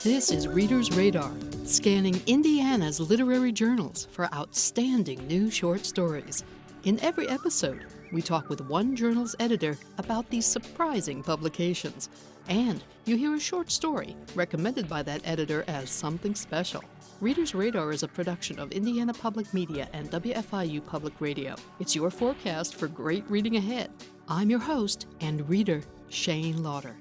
This is Reader's Radar, scanning Indiana's literary journals for outstanding new short stories. In every episode, we talk with one journal's editor about these surprising publications. And you hear a short story recommended by that editor as something special. Reader's Radar is a production of Indiana Public Media and WFIU Public Radio. It's your forecast for great reading ahead. I'm your host and reader, Shane Lauder.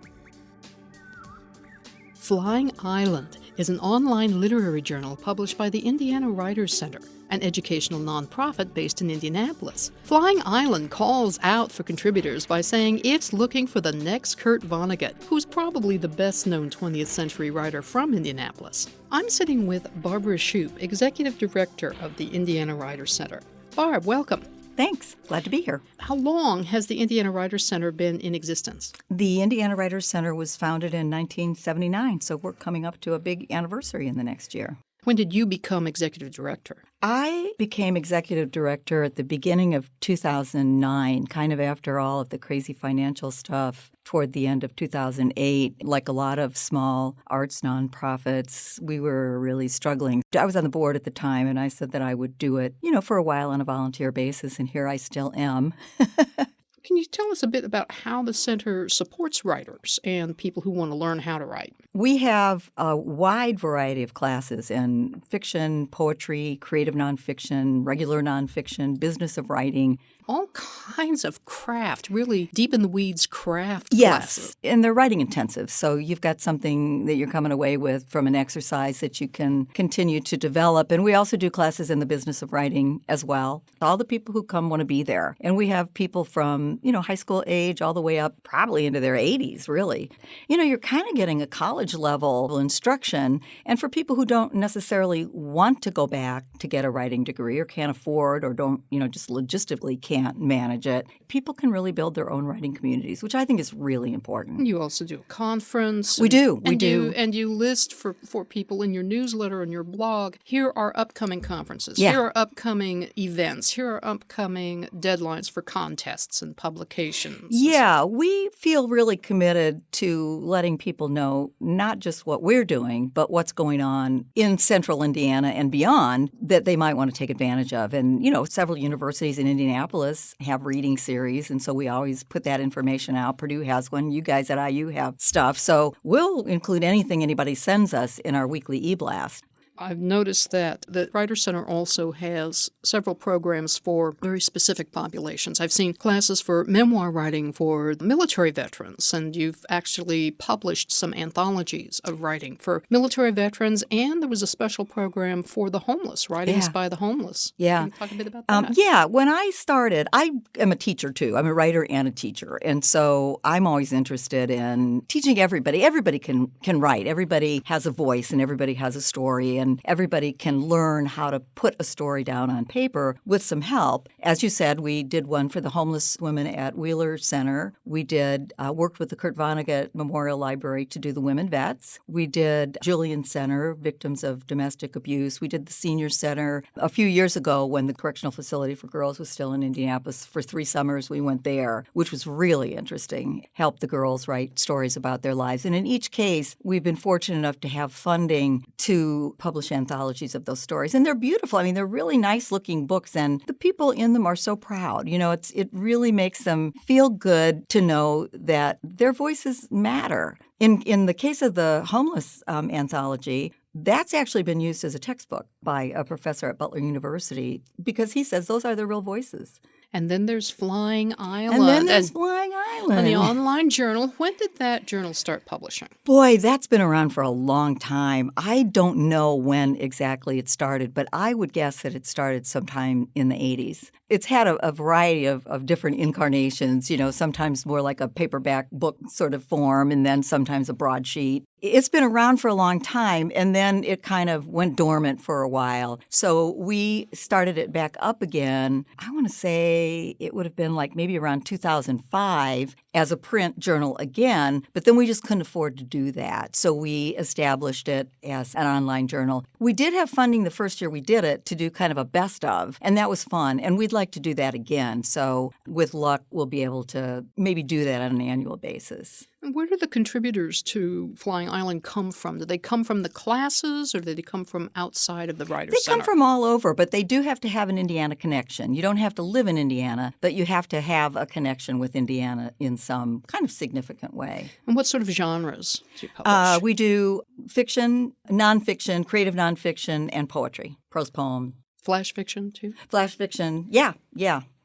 Flying Island is an online literary journal published by the Indiana Writers Center, an educational nonprofit based in Indianapolis. Flying Island calls out for contributors by saying it's looking for the next Kurt Vonnegut, who's probably the best-known 20th century writer from Indianapolis. I'm sitting with Barbara Shoup, Executive Director of the Indiana Writers Center. Barb, welcome. Thanks. Glad to be here. How long has the Indiana Writers Center been in existence? The Indiana Writers Center was founded in 1979, so we're coming up to a big anniversary in the next year. When did you become executive director? I became executive director at the beginning of 2009, kind of after all of the crazy financial stuff toward the end of 2008. Like a lot of small arts nonprofits, we were really struggling. I was on the board at the time, and I said that I would do it, for a while on a volunteer basis, and here I still am. Can you tell us a bit about how the center supports writers and people who want to learn how to write? We have a wide variety of classes in fiction, poetry, creative nonfiction, regular nonfiction, business of writing. All kinds of craft, really deep in the weeds craft Yes, classes. And they're writing intensive. So you've got something that you're coming away with from an exercise that you can continue to develop. And we also do classes in the business of writing as well. All the people who come want to be there. And we have people from, high school age all the way up probably into their 80s, really. You're kind of getting a college level instruction. And for people who don't necessarily want to go back to get a writing degree or can't afford or don't, just logistically can't manage it, people can really build their own writing communities, which I think is really important. You also do a conference. We do. And you list for people in your newsletter and your blog, here are upcoming conferences, Yeah. here are upcoming events, here are upcoming deadlines for contests and publications. Yeah, we feel really committed to letting people know not just what we're doing, but what's going on in central Indiana and beyond that they might want to take advantage of. And, several universities in Indianapolis have reading series, and so we always put that information out. Purdue has one. You guys at IU have stuff. So we'll include anything anybody sends us in our weekly e-blast. I've noticed that the Writers Center also has several programs for very specific populations. I've seen classes for memoir writing for military veterans, and you've actually published some anthologies of writing for military veterans, and there was a special program for the homeless, writings by the homeless. Yeah. Can you talk a bit about that? Yeah. When I started, I am a teacher, too. I'm a writer and a teacher, and so I'm always interested in teaching everybody. Everybody can write. Everybody has a voice, and everybody has a story, and everybody can learn how to put a story down on paper with some help. As you said, we did one for the homeless women at Wheeler Center. We did worked with the Kurt Vonnegut Memorial Library to do the women vets. We did Julian Center, victims of domestic abuse. We did the Senior Center. A few years ago, when the Correctional Facility for Girls was still in Indianapolis, for 3 summers we went there, which was really interesting. Helped the girls write stories about their lives. And in each case, we've been fortunate enough to have funding to publish anthologies of those stories. And they're beautiful. I mean, they're really nice-looking books, and the people in them are so proud. It really makes them feel good to know that their voices matter. In the case of the homeless anthology, that's actually been used as a textbook by a professor at Butler University because he says those are the real voices. And then there's Flying Island. And then there's Flying Island. And the online journal. When did that journal start publishing? Boy, that's been around for a long time. I don't know when exactly it started, but I would guess that it started sometime in the 80s. It's had a variety of different incarnations, sometimes more like a paperback book sort of form, and then sometimes a broadsheet. It's been around for a long time, and then it kind of went dormant for a while. So we started it back up again. I want to say it would have been like maybe around 2005, as a print journal again, but then we just couldn't afford to do that. So we established it as an online journal. We did have funding the first year we did it to do kind of a best of, and that was fun. And we'd like to do that again. So with luck, we'll be able to maybe do that on an annual basis. And where do the contributors to Flying Island come from? Do they come from the classes or do they come from outside of the Writers' Center? They come from all over, but they do have to have an Indiana connection. You don't have to live in Indiana, but you have to have a connection with Indiana in some kind of significant way. And what sort of genres do you publish? We do fiction, nonfiction, creative nonfiction, and poetry, prose poem. Flash fiction, too? Flash fiction, yeah.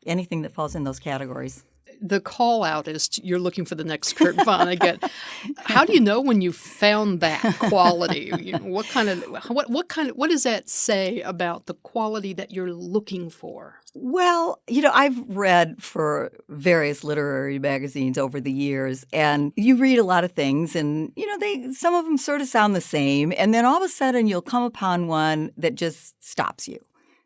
Anything that falls in those categories. The call out is you're looking for the next Kurt Vonnegut. How do you know when you found that quality? What does that say about the quality that you're looking for? Well, I've read for various literary magazines over the years, and you read a lot of things, and some of them sort of sound the same, and then all of a sudden you'll come upon one that just stops you.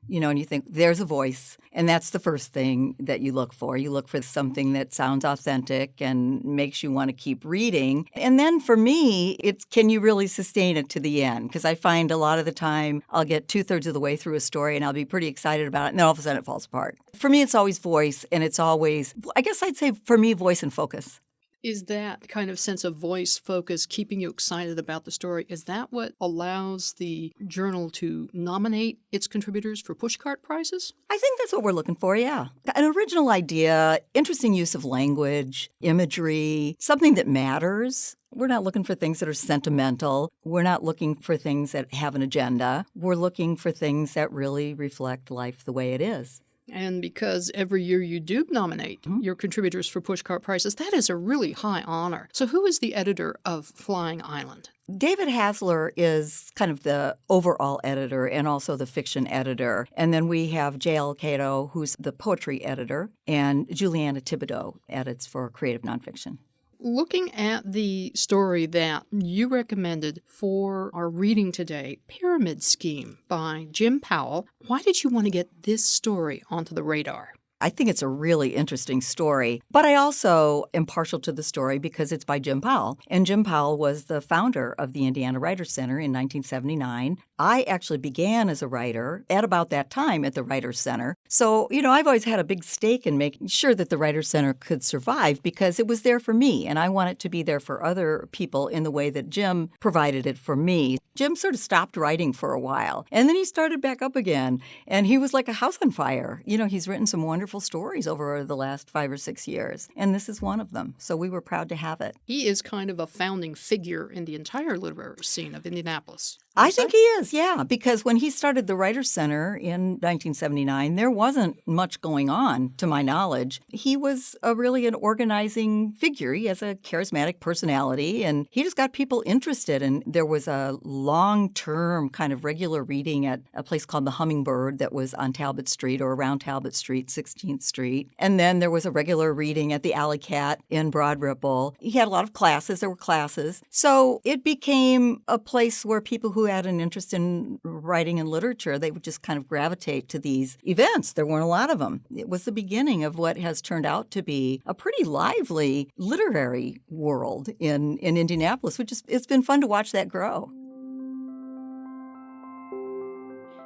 And you think, there's a voice. And that's the first thing that you look for. You look for something that sounds authentic and makes you want to keep reading. And then for me, it's can you really sustain it to the end? Because I find a lot of the time I'll get 2/3 of the way through a story and I'll be pretty excited about it. And then all of a sudden it falls apart. For me, it's always voice. And it's always, I guess I'd say for me, voice and focus. Is that kind of sense of voice, focus, keeping you excited about the story, is that what allows the journal to nominate its contributors for pushcart prizes? I think that's what we're looking for, yeah. An original idea, interesting use of language, imagery, something that matters. We're not looking for things that are sentimental. We're not looking for things that have an agenda. We're looking for things that really reflect life the way it is. And because every year you do nominate your contributors for pushcart prizes, that is a really high honor. So who is the editor of Flying Island? David Hasler is kind of the overall editor and also the fiction editor. And then we have J.L. Cato, who's the poetry editor, and Juliana Thibodeau edits for creative nonfiction. Looking at the story that you recommended for our reading today, Pyramid Scheme by Jim Powell, why did you want to get this story onto the radar? I think it's a really interesting story, but I also am partial to the story because it's by Jim Powell. And Jim Powell was the founder of the Indiana Writers' Center in 1979. I actually began as a writer at about that time at the Writers' Center. So, I've always had a big stake in making sure that the Writers' Center could survive because it was there for me, and I want it to be there for other people in the way that Jim provided it for me. Jim sort of stopped writing for a while, and then he started back up again, and he was like a house on fire. He's written some wonderful stories over the last 5 or 6 years, and this is one of them. So we were proud to have it. He is kind of a founding figure in the entire literary scene of Indianapolis. I think he is, yeah, because when he started the Writers' Center in 1979, there wasn't much going on, to my knowledge. He was really an organizing figure. He has a charismatic personality, and he just got people interested. And there was a long-term kind of regular reading at a place called the Hummingbird that was on Talbot Street or around Talbot Street, 16th Street. And then there was a regular reading at the Alley Cat in Broad Ripple. He had a lot of classes. There were classes. So it became a place where people who had an interest in writing and literature, they would just kind of gravitate to these events. There weren't a lot of them. It was the beginning of what has turned out to be a pretty lively literary world in Indianapolis, which is, it's been fun to watch that grow.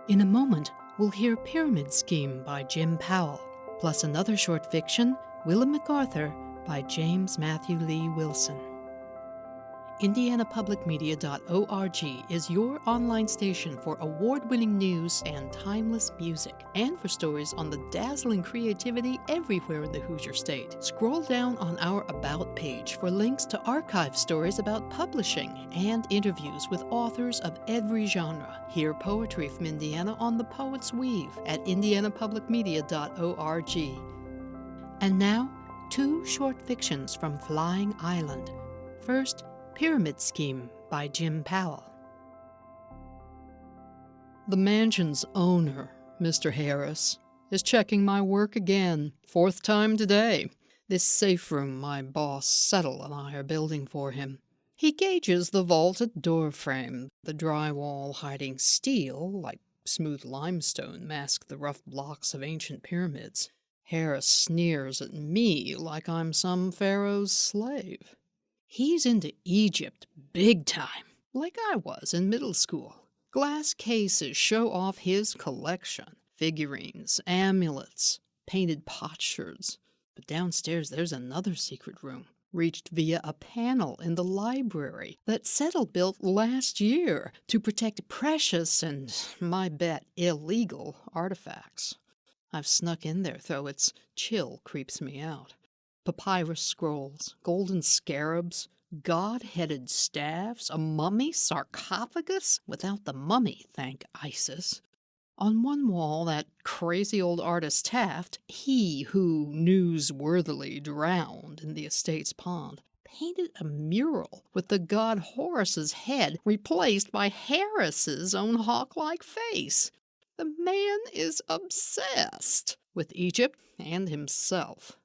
In a moment, we'll hear Pyramid Scheme by Jim Powell, plus another short fiction, Willem McArthur by James Matthew Lee Wilson. IndianaPublicMedia.org is your online station for award-winning news and timeless music, and for stories on the dazzling creativity everywhere in the Hoosier State. Scroll down on our About page for links to archive stories about publishing and interviews with authors of every genre. Hear poetry from Indiana on the Poet's Weave at IndianaPublicMedia.org. And now, 2 short fictions from Flying Island. First, Pyramid Scheme by Jim Powell. The mansion's owner, Mr. Harris, is checking my work again, 4th time today. This safe room my boss, Settle, and I are building for him. He gauges the vaulted door frame, the drywall hiding steel, like smooth limestone, mask the rough blocks of ancient pyramids. Harris sneers at me like I'm some pharaoh's slave. He's into Egypt big time, like I was in middle school. Glass cases show off his collection. Figurines, amulets, painted potsherds. But downstairs there's another secret room, reached via a panel in the library that Settle built last year to protect precious and, my bet, illegal artifacts. I've snuck in there, though its chill creeps me out. Papyrus scrolls, golden scarabs, god-headed staffs, a mummy sarcophagus without the mummy, thank Isis. On one wall, that crazy old artist Taft, he who newsworthily drowned in the estate's pond, painted a mural with the god Horus's head replaced by Harris's own hawk-like face. The man is obsessed with Egypt and himself.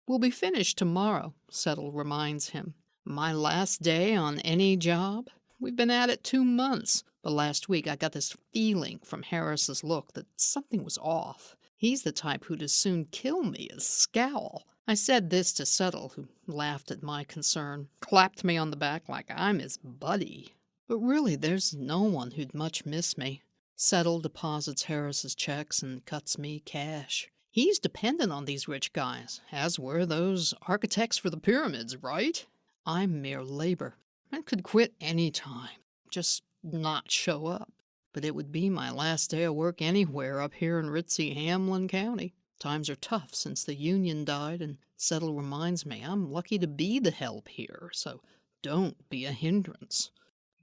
We'll be finished tomorrow, Settle reminds him. My last day on any job? We've been at it 2 months, but last week I got this feeling from Harris's look that something was off. He's the type who'd as soon kill me as scowl. I said this to Settle, who laughed at my concern, clapped me on the back like I'm his buddy. But really, there's no one who'd much miss me. Settle deposits Harris's checks and cuts me cash. He's dependent on these rich guys, as were those architects for the pyramids, right? I'm mere labor and could quit any time, just not show up. But it would be my last day of work anywhere up here in ritzy Hamlin County. Times are tough since the union died, and Settle reminds me I'm lucky to be the help here, so don't be a hindrance.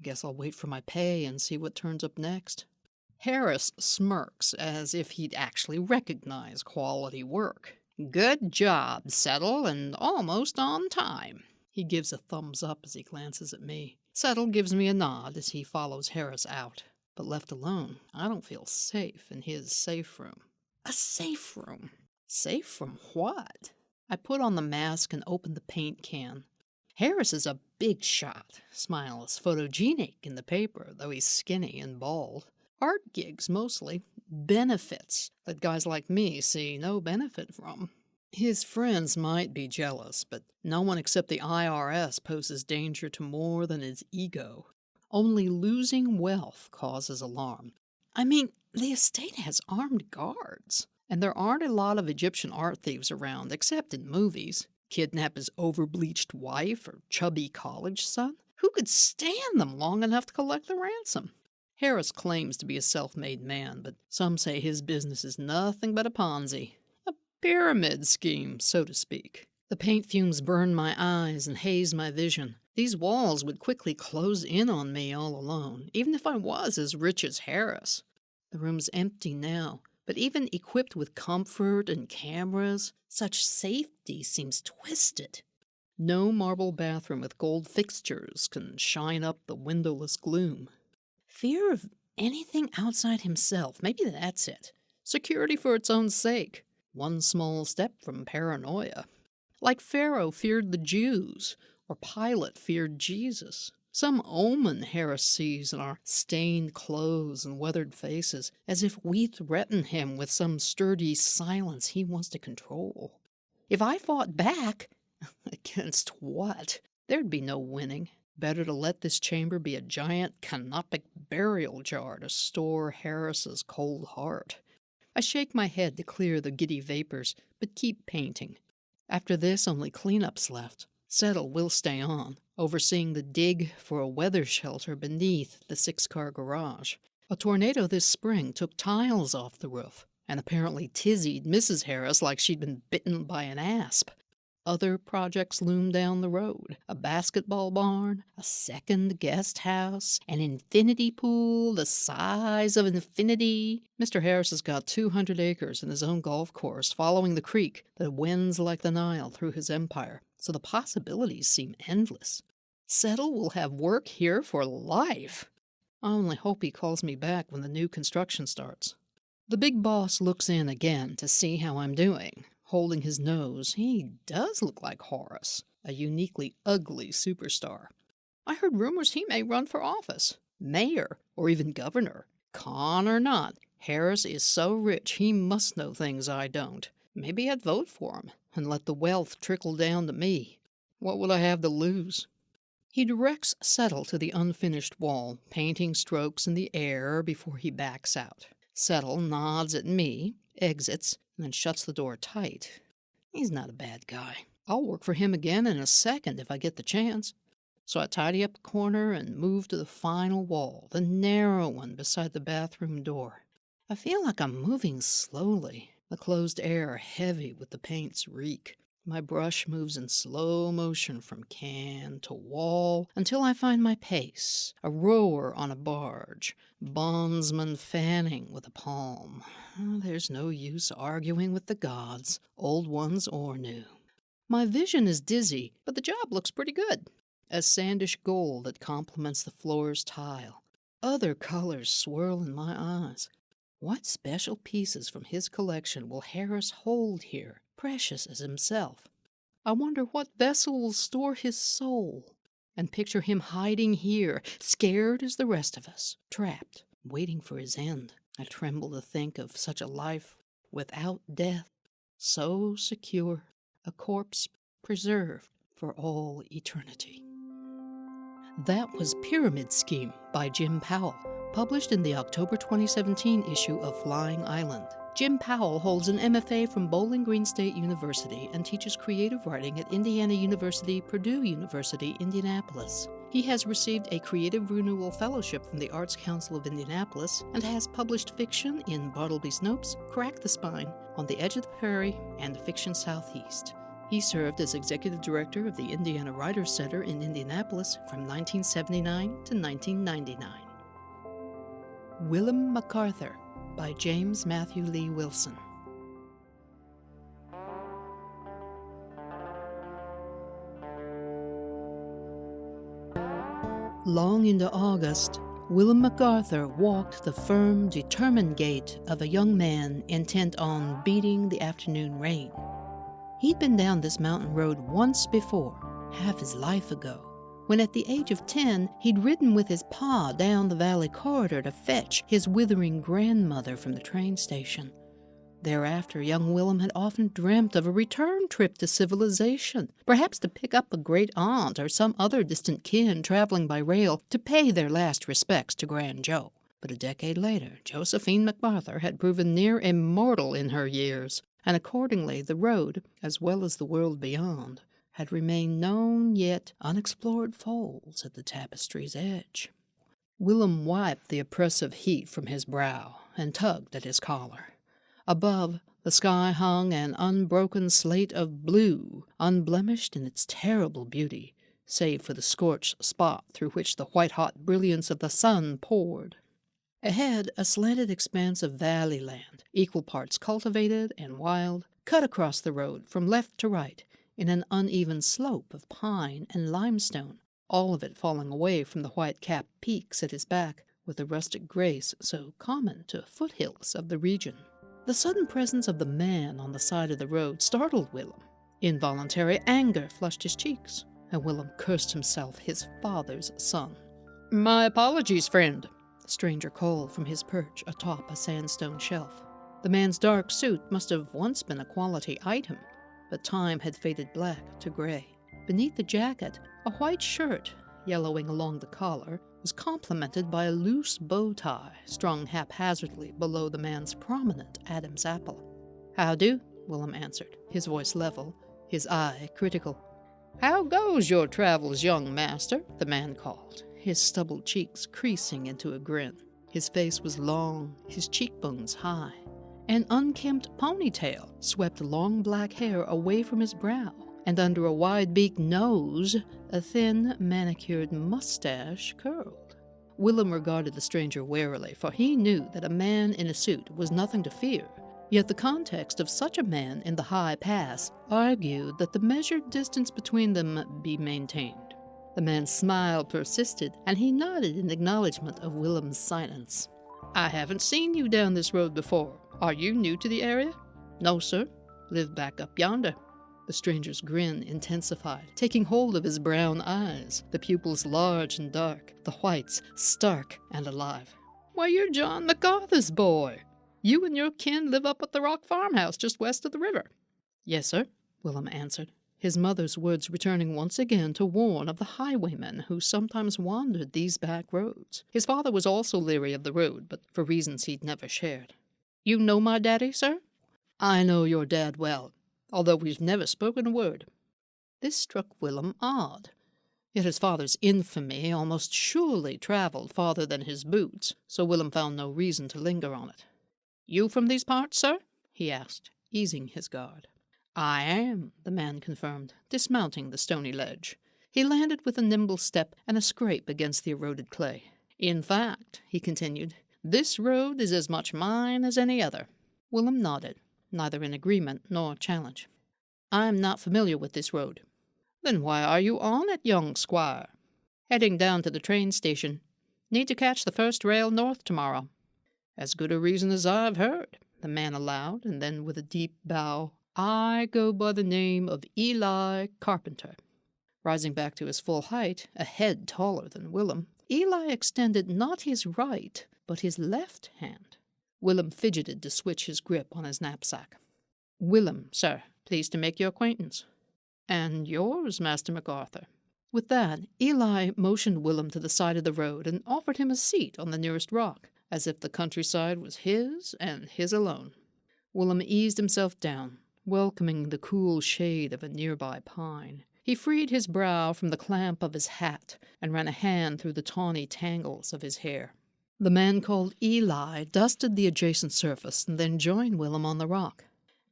Guess I'll wait for my pay and see what turns up next. Harris smirks as if he'd actually recognize quality work. Good job, Settle, and almost on time. He gives a thumbs up as he glances at me. Settle gives me a nod as he follows Harris out. But left alone, I don't feel safe in his safe room. A safe room? Safe from what? I put on the mask and open the paint can. Harris is a big shot. Smile is photogenic in the paper, though he's skinny and bald. Art gigs, mostly. Benefits that guys like me see no benefit from. His friends might be jealous, but no one except the IRS poses danger to more than his ego. Only losing wealth causes alarm. I mean, the estate has armed guards, and there aren't a lot of Egyptian art thieves around, except in movies. Kidnap his overbleached wife or chubby college son? Who could stand them long enough to collect the ransom? Harris claims to be a self-made man, but some say his business is nothing but a Ponzi. A pyramid scheme, so to speak. The paint fumes burn my eyes and haze my vision. These walls would quickly close in on me all alone, even if I was as rich as Harris. The room's empty now, but even equipped with comfort and cameras, such safety seems twisted. No marble bathroom with gold fixtures can shine up the windowless gloom. Fear of anything outside himself, maybe that's it. Security for its own sake. One small step from paranoia. Like Pharaoh feared the Jews, or Pilate feared Jesus. Some omen Harris sees in our stained clothes and weathered faces, as if we threaten him with some sturdy silence he wants to control. If I fought back, against what? There'd be no winning. Better to let this chamber be a giant canopic burial jar to store Harris's cold heart. I shake my head to clear the giddy vapors, but keep painting. After this, only cleanup's left. Settle will stay on, overseeing the dig for a weather shelter beneath the 6-car garage. A tornado this spring took tiles off the roof, and apparently tizzied Mrs. Harris like she'd been bitten by an asp. Other projects loom down the road. A basketball barn, a second guest house, an infinity pool the size of infinity. Mr. Harris has got 200 acres and his own golf course following the creek that winds like the Nile through his empire, so the possibilities seem endless. Settle will have work here for life. I only hope he calls me back when the new construction starts. The big boss looks in again to see how I'm doing. Holding his nose, he does look like Horus, a uniquely ugly superstar. I heard rumors he may run for office, mayor, or even governor. Con or not, Harris is so rich he must know things I don't. Maybe I'd vote for him and let the wealth trickle down to me. What would I have to lose? He directs Settle to the unfinished wall, painting strokes in the air before he backs out. Settle nods at me, exits, and then shuts the door tight. He's not a bad guy. I'll work for him again in a second if I get the chance. So I tidy up the corner and move to the final wall, the narrow one beside the bathroom door. I feel like I'm moving slowly, the closed air heavy with the paint's reek. My brush moves in slow motion from can to wall until I find my pace, a rower on a barge, bondsman fanning with a palm. There's no use arguing with the gods, old ones or new. My vision is dizzy, but the job looks pretty good. A sandish gold that complements the floor's tile. Other colors swirl in my eyes. What special pieces from his collection will Harris hold here, precious as himself? I wonder what vessel will store his soul, and picture him hiding here, scared as the rest of us, trapped, waiting for his end. I tremble to think of such a life without death, so secure, a corpse preserved for all eternity. That was Pyramid Scheme by Jim Powell, published in the October 2017 issue of Flying Island. Jim Powell holds an MFA from Bowling Green State University and teaches creative writing at Indiana University, Purdue University, Indianapolis. He has received a Creative Renewal Fellowship from the Arts Council of Indianapolis and has published fiction in Bartleby Snopes, Crack the Spine, On the Edge of the Prairie, and Fiction Southeast. He served as executive director of the Indiana Writers Center in Indianapolis from 1979 to 1999. Willem McArthur by James Matthew Lee Wilson. Long into August, Willem McArthur walked the firm, determined gait of a young man intent on beating the afternoon rain. He'd been down this mountain road once before, half his life ago, when at the age of 10 he'd ridden with his pa down the valley corridor to fetch his withering grandmother from the train station. Thereafter, young Willem had often dreamt of a return trip to civilization, perhaps to pick up a great aunt or some other distant kin traveling by rail to pay their last respects to Grand Joe. But a decade later, Josephine McArthur had proven near immortal in her years, and accordingly the road, as well as the world beyond, had remained known yet unexplored folds at the tapestry's edge. Willem wiped the oppressive heat from his brow and tugged at his collar. Above, the sky hung an unbroken slate of blue, unblemished in its terrible beauty, save for the scorched spot through which the white-hot brilliance of the sun poured. Ahead, a slanted expanse of valley land, equal parts cultivated and wild, cut across the road from left to right in an uneven slope of pine and limestone, all of it falling away from the white-capped peaks at his back with the rustic grace so common to foothills of the region. The sudden presence of the man on the side of the road startled Willem. Involuntary anger flushed his cheeks, and Willem cursed himself his father's son. "My apologies, friend," the stranger called from his perch atop a sandstone shelf. The man's dark suit must have once been a quality item, but time had faded black to gray. Beneath the jacket, a white shirt, yellowing along the collar, was complemented by a loose bow tie strung haphazardly below the man's prominent Adam's apple. "How do?" Willem answered, his voice level, his eye critical. "How goes your travels, young master?" the man called, his stubbled cheeks creasing into a grin. His face was long, his cheekbones high. An unkempt ponytail swept long black hair away from his brow, and under a wide-beaked nose, a thin, manicured mustache curled. Willem regarded the stranger warily, for he knew that a man in a suit was nothing to fear. Yet the context of such a man in the high pass argued that the measured distance between them be maintained. The man's smile persisted, and he nodded in acknowledgement of Willem's silence. "I haven't seen you down this road before. Are you new to the area?" "No, sir. Live back up yonder." The stranger's grin intensified, taking hold of his brown eyes, the pupils large and dark, the whites stark and alive. "Why, you're John MacArthur's boy. You and your kin live up at the rock farmhouse just west of the river." Yes, sir, Willem answered, his mother's words returning once again to warn of the highwaymen who sometimes wandered these back roads. His father was also leery of the road, but for reasons he'd never shared. You know my daddy, sir? I know your dad well, although we've never spoken a word. This struck Willem odd. Yet his father's infamy almost surely travelled farther than his boots, so Willem found no reason to linger on it. You from these parts, sir? He asked, easing his guard. I am, the man confirmed, dismounting the stony ledge. He landed with a nimble step and a scrape against the eroded clay. In fact, he continued, this road is as much mine as any other. Willem nodded, neither in agreement nor challenge. I am not familiar with this road. Then why are you on it, young squire? Heading down to the train station. Need to catch the first rail north tomorrow. As good a reason as I've heard, the man allowed, and then with a deep bow, I go by the name of Eli Carpenter. Rising back to his full height, a head taller than Willem, Eli extended not his right, but his left hand. Willem fidgeted to switch his grip on his knapsack. Willem, sir, pleased to make your acquaintance. And yours, Master McArthur. With that, Eli motioned Willem to the side of the road and offered him a seat on the nearest rock, as if the countryside was his and his alone. Willem eased himself down, welcoming the cool shade of a nearby pine. He freed his brow from the clamp of his hat and ran a hand through the tawny tangles of his hair. The man called Eli dusted the adjacent surface and then joined Willem on the rock.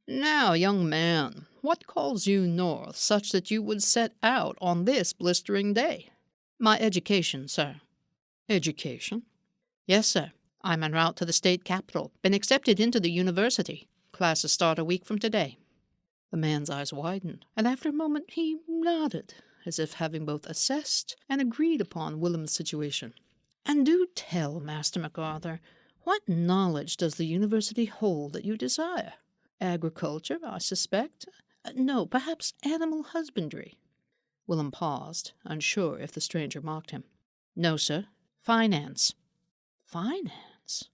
Now, young man, what calls you north such that you would set out on this blistering day? My education, sir. Education? Yes, sir. I'm en route to the state capital. Been accepted into the university. Classes start a week from today. The man's eyes widened, and after a moment he nodded, as if having both assessed and agreed upon Willem's situation. And do tell, Master McArthur, what knowledge does the university hold that you desire? Agriculture, I suspect. No, perhaps animal husbandry. Willem paused, unsure if the stranger mocked him. No, sir. Finance. Finance?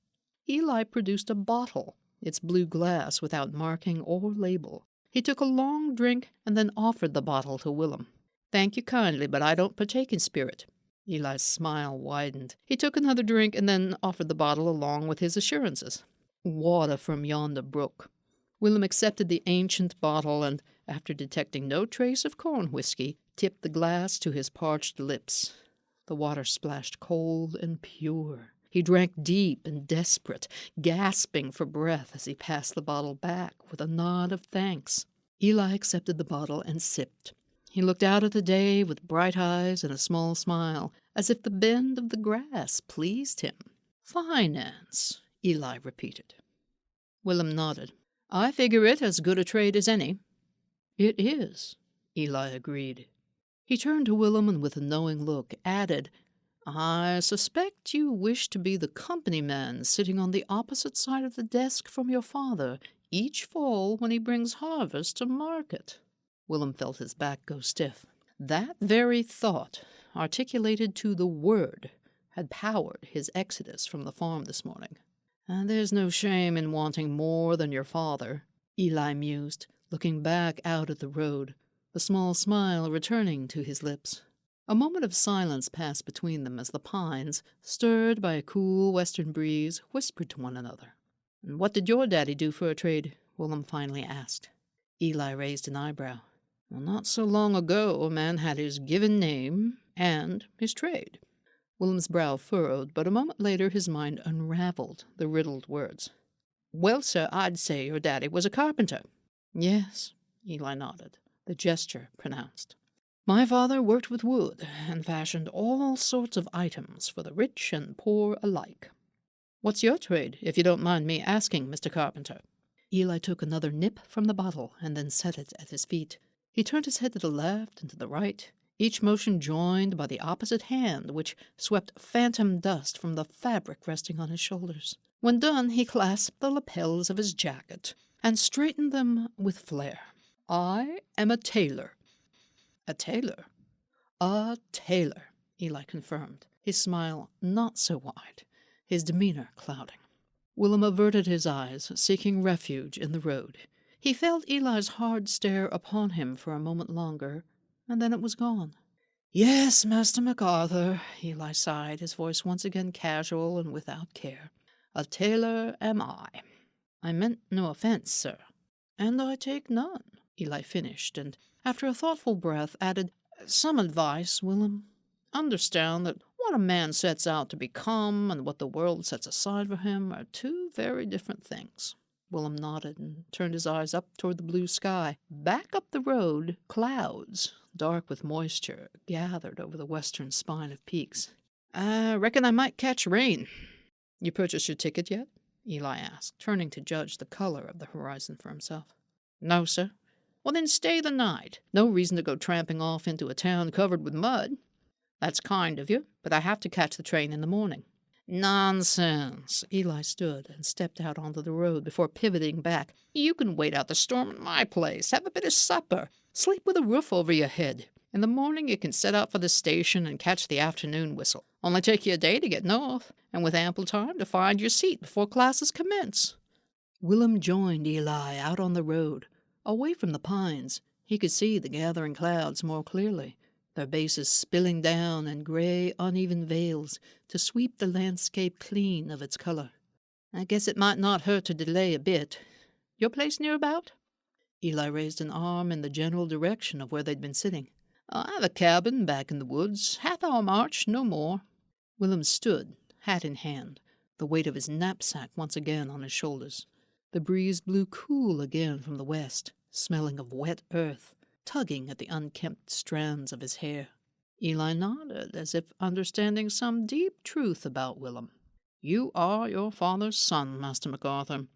Eli produced a bottle, its blue glass without marking or label. He took a long drink and then offered the bottle to Willem. Thank you kindly, but I don't partake in spirit. Eli's smile widened. He took another drink and then offered the bottle along with his assurances. Water from yonder brook. Willem accepted the ancient bottle and, after detecting no trace of corn whiskey, tipped the glass to his parched lips. The water splashed cold and pure. He drank deep and desperate, gasping for breath as he passed the bottle back with a nod of thanks. Eli accepted the bottle and sipped. He looked out at the day with bright eyes and a small smile, as if the bend of the grass pleased him. Finance, Eli repeated. Willem nodded. I figure it as good a trade as any. It is, Eli agreed. He turned to Willem and with a knowing look added, I suspect you wish to be the company man sitting on the opposite side of the desk from your father each fall when he brings harvest to market. Willem felt his back go stiff. That very thought, articulated to the word, had powered his exodus from the farm this morning. And there's no shame in wanting more than your father, Eli mused, looking back out at the road, the small smile returning to his lips. A moment of silence passed between them as the pines, stirred by a cool western breeze, whispered to one another. And what did your daddy do for a trade? Willem finally asked. Eli raised an eyebrow. Well, not so long ago a man had his given name and his trade. Willem's brow furrowed, but a moment later his mind unraveled the riddled words. Well, sir, I'd say your daddy was a carpenter. Yes, Eli nodded, the gesture pronounced. My father worked with wood and fashioned all sorts of items for the rich and poor alike. What's your trade, if you don't mind me asking, Mr. Carpenter? Eli took another nip from the bottle and then set it at his feet. He turned his head to the left and to the right, each motion joined by the opposite hand, which swept phantom dust from the fabric resting on his shoulders. When done, he clasped the lapels of his jacket and straightened them with flair. I am a tailor. A tailor? A tailor, Eli confirmed, his smile not so wide, his demeanor clouding. Willem averted his eyes, seeking refuge in the road. He felt Eli's hard stare upon him for a moment longer, and then it was gone. "Yes, Master McArthur," Eli sighed, his voice once again casual and without care. "A tailor am I. I meant no offense, sir." "And I take none," Eli finished, and after a thoughtful breath added, "Some advice, Willem. Understand that what a man sets out to become and what the world sets aside for him are two very different things." Willem nodded and turned his eyes up toward the blue sky. Back up the road, clouds, dark with moisture, gathered over the western spine of peaks. "I reckon I might catch rain." "You purchased your ticket yet?" Eli asked, turning to judge the color of the horizon for himself. "No, sir." "Well, then stay the night. No reason to go tramping off into a town covered with mud." "That's kind of you, but I have to catch the train in the morning." "Nonsense." Eli stood and stepped out onto the road before pivoting back. "You can wait out the storm at my place, have a bit of supper, sleep with a roof over your head. In the morning you can set out for the station and catch the afternoon whistle. Only take you a day to get north, and with ample time to find your seat before classes commence." Willem joined Eli out on the road. Away from the pines, he could see the gathering clouds more clearly, their bases spilling down in gray, uneven veils to sweep the landscape clean of its color. "I guess it might not hurt to delay a bit. Your place near about?" Eli raised an arm in the general direction of where they'd been sitting. "I have a cabin back in the woods. Half-hour march, no more." Willem stood, hat in hand, the weight of his knapsack once again on his shoulders. The breeze blew cool again from the west, smelling of wet earth, tugging at the unkempt strands of his hair. Eli nodded, as if understanding some deep truth about Willem. "You are your father's son, Master McArthur.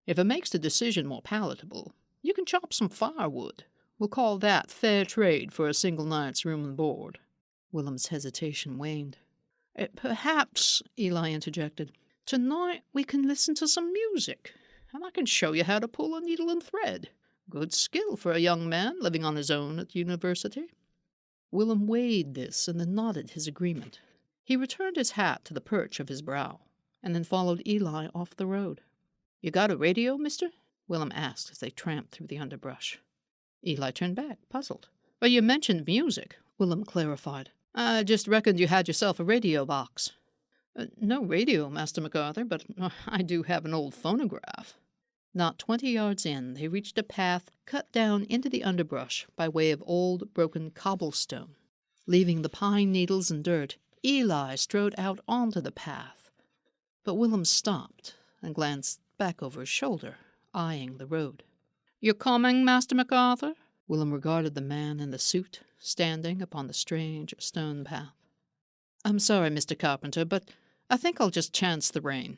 If it makes the decision more palatable, you can chop some firewood. We'll call that fair trade for a single night's room and board." Willem's hesitation waned. "Perhaps," Eli interjected, "tonight we can listen to some music, and I can show you how to pull a needle and thread. Good skill for a young man living on his own at university." Willem weighed this and then nodded his agreement. He returned his hat to the perch of his brow, and then followed Eli off the road. "You got a radio, mister?" Willem asked as they tramped through the underbrush. Eli turned back, puzzled. "Well, you mentioned music," Willem clarified. "I just reckoned you had yourself a radio box." "No radio, Master McArthur, but I do have an old phonograph." Not 20 yards in, they reached a path cut down into the underbrush by way of old, broken cobblestone. Leaving the pine needles and dirt, Eli strode out onto the path. But Willem stopped and glanced back over his shoulder, eyeing the road. "You coming, Master McArthur?" Willem regarded the man in the suit, standing upon the strange stone path. "I'm sorry, Mr. Carpenter, but I think I'll just chance the rain."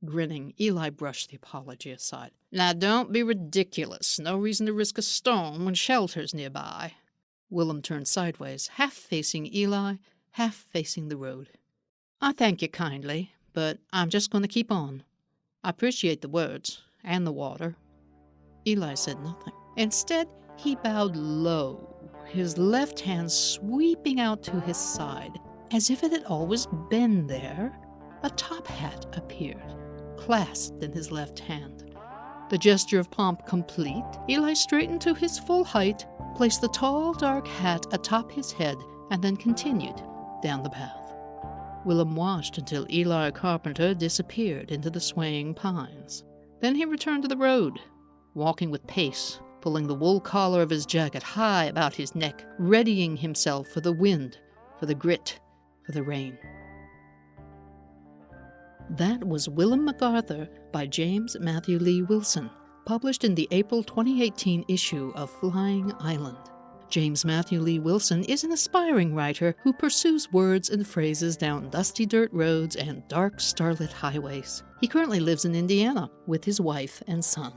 Grinning, Eli brushed the apology aside. "Now don't be ridiculous. No reason to risk a storm when shelter's nearby." Willem turned sideways, half facing Eli, half facing the road. "I thank you kindly, but I'm just going to keep on. I appreciate the words, and the water." Eli said nothing. Instead, he bowed low, his left hand sweeping out to his side. As if it had always been there, a top hat appeared, clasped in his left hand. The gesture of pomp complete, Eli straightened to his full height, placed the tall, dark hat atop his head, and then continued down the path. Willem watched until Eli Carpenter disappeared into the swaying pines. Then he returned to the road, walking with pace, pulling the wool collar of his jacket high about his neck, readying himself for the wind, for the grit, for the rain. That was Willem McArthur by James Matthew Lee Wilson, published in the April 2018 issue of Flying Island. James Matthew Lee Wilson is an aspiring writer who pursues words and phrases down dusty dirt roads and dark starlit highways. He currently lives in Indiana with his wife and son.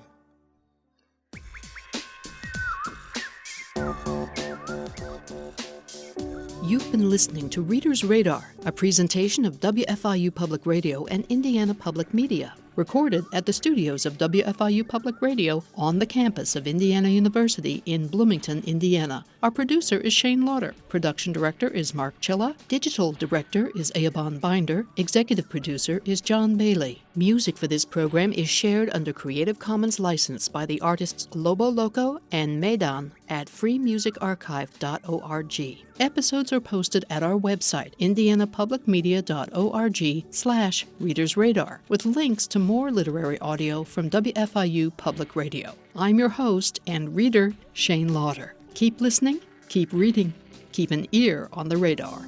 You've been listening to Reader's Radar, a presentation of WFIU Public Radio and Indiana Public Media, recorded at the studios of WFIU Public Radio on the campus of Indiana University in Bloomington, Indiana. Our producer is Shane Lauder. Production director is Mark Chilla. Digital director is Eoban Binder. Executive producer is John Bailey. Music for this program is shared under Creative Commons license by the artists Lobo Loco and Maidan at freemusicarchive.org. Episodes are posted at our website, indianapublicmedia.org/readersradar, with links to more literary audio from WFIU Public Radio. I'm your host and reader, Shane Lauder. Keep listening, keep reading, keep an ear on the radar.